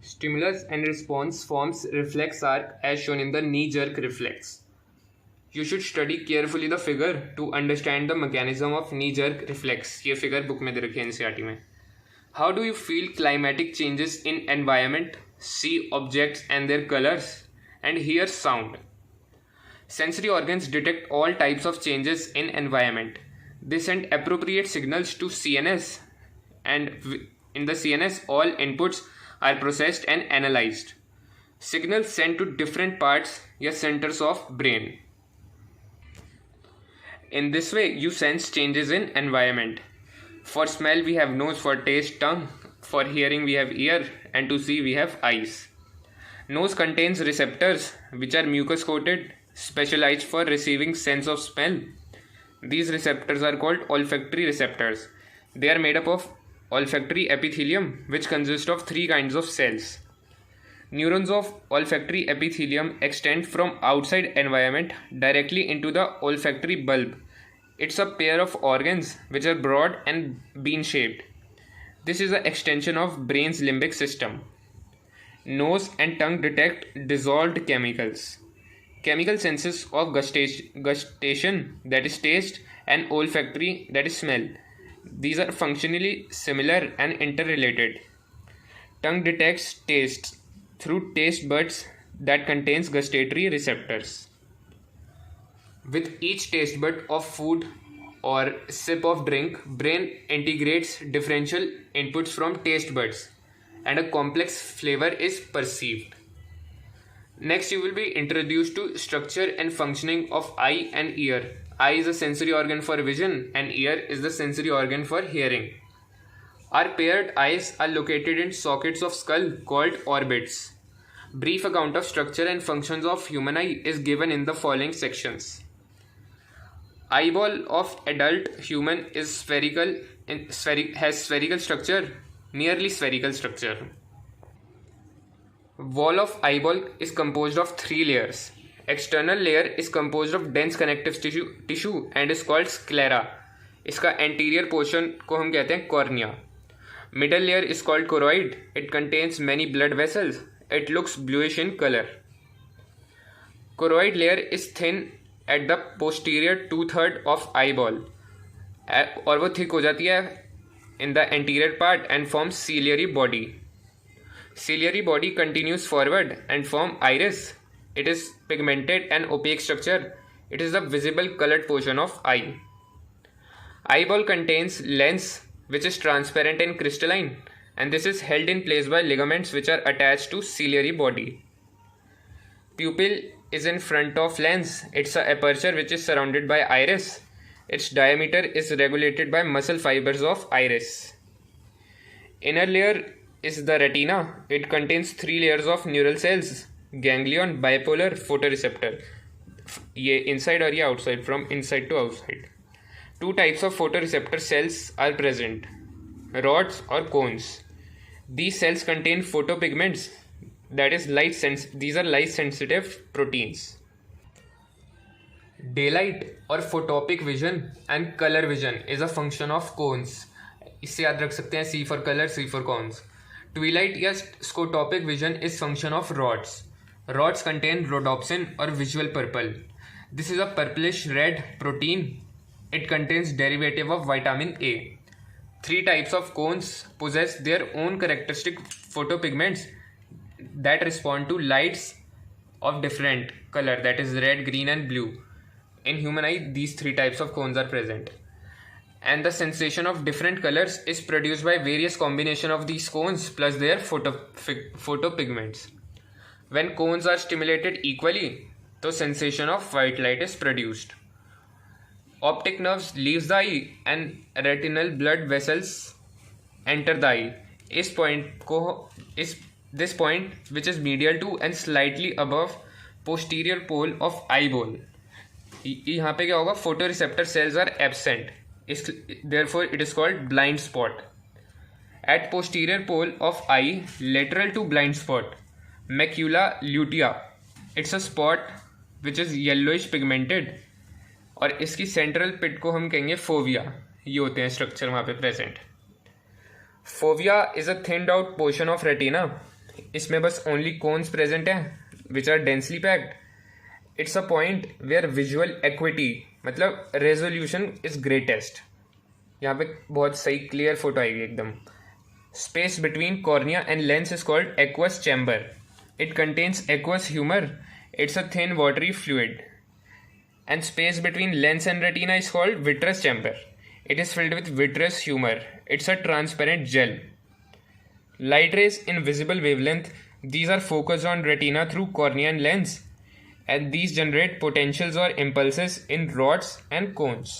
Stimulus and response forms reflex arc as shown in the knee-jerk reflex. You should study carefully the figure to understand the mechanism of knee-jerk reflex. ये figure book में दे रखी है NCERT में. How do you feel climatic changes in environment? See objects and their colors and hear sound. Sensory organs detect all types of changes in environment. They send appropriate signals to CNS, and in the CNS all inputs are processed and analyzed. Signals sent to different parts या centers of brain. In this way, you sense changes in environment. For smell, we have nose, for taste, tongue. For hearing, we have ear, and to see, we have eyes. Nose contains receptors, which are mucus coated, specialized for receiving sense of smell. These receptors are called olfactory receptors. They are made up of olfactory epithelium, which consists of three kinds of cells. Neurons of olfactory epithelium extend from outside environment directly into the olfactory bulb. It's a pair of organs which are broad and bean-shaped. This is an extension of brain's limbic system. Nose and tongue detect dissolved chemicals. Chemical senses of gustation, that is taste, and olfactory, that is smell. These are functionally similar and interrelated. Tongue detects taste through taste buds that contains gustatory receptors. With each taste bud of food or sip of drink, brain integrates differential inputs from taste buds and a complex flavor is perceived. Next, you will be introduced to structure and functioning of eye and ear. Eye is a sensory organ for vision and ear is the sensory organ for hearing. Our paired eyes are located in sockets of skull called orbits. Brief account of structure and functions of human eye is given in the following sections. Eyeball of adult human is has spherical structure, nearly spherical structure. Wall of eyeball is composed of three layers. External layer is composed of dense connective tissue and is called sclera. इसका anterior portion को हम कहते हैं cornea. Middle layer is called choroid. It contains many blood vessels. It looks bluish in color. Choroid layer is thin at the posterior 2/3 of eyeball और वो thick हो जाती है in the anterior part and forms ciliary body. Ciliary body continues forward and form iris. It is pigmented and opaque structure. It is the visible colored portion of eye. Eyeball contains lens which is transparent and crystalline, and this is held in place by ligaments which are attached to ciliary body. Pupil is in front of lens. It's an aperture which is surrounded by iris. Its diameter is regulated by muscle fibers of iris. Inner layer is the retina. It contains three layers of neural cells: ganglion, bipolar, photoreceptor. ये inside और ये outside, from inside to outside. Two types of photoreceptor cells are present: rods or cones. These cells contain photopigments, that is these are light sensitive proteins. Daylight or photopic vision and color vision is a function of cones. इससे याद रख सकते हैं C for color, C for cones. Twilight या scotopic vision is function of rods. Rods contain rhodopsin or visual purple. This is a purplish red protein. It contains derivative of vitamin A. Three types of cones possess their own characteristic photopigments that respond to lights of different color, that is red, green and blue. In human eye, these three types of cones are present. And the sensation of different colors is produced by various combination of these cones plus their photopigments. When cones are stimulated equally, the sensation of white light is produced. Optic nerves leaves the eye and retinal blood vessels enter the eye. This point which is medial to and slightly above posterior pole of eyeball. यहाँ पे क्या होगा? Photoreceptor cells are absent. Therefore, it is called blind spot. At posterior pole of eye, lateral to blind spot, macula lutea. It's a spot which is yellowish pigmented. और इसकी central पिट को हम कहेंगे fovea. ये होते हैं स्ट्रक्चर वहाँ पे present. Fovea is a thinned out portion of retina. इसमें बस ओनली कोन्स प्रेजेंट है which are densely packed. It's a point where visual acuity मतलब रेजोल्यूशन इज ग्रेटेस्ट। यहाँ पे बहुत सही क्लियर फोटो आएगी एकदम। Space between cornea and lens is called aqueous chamber. It contains aqueous humour. It's a thin watery fluid. And space between lens and retina is called vitreous chamber. It is filled with vitreous humor. It's a transparent gel. Light rays in visible wavelength, these are focused on retina through cornea and lens, and these generate potentials or impulses in rods and cones.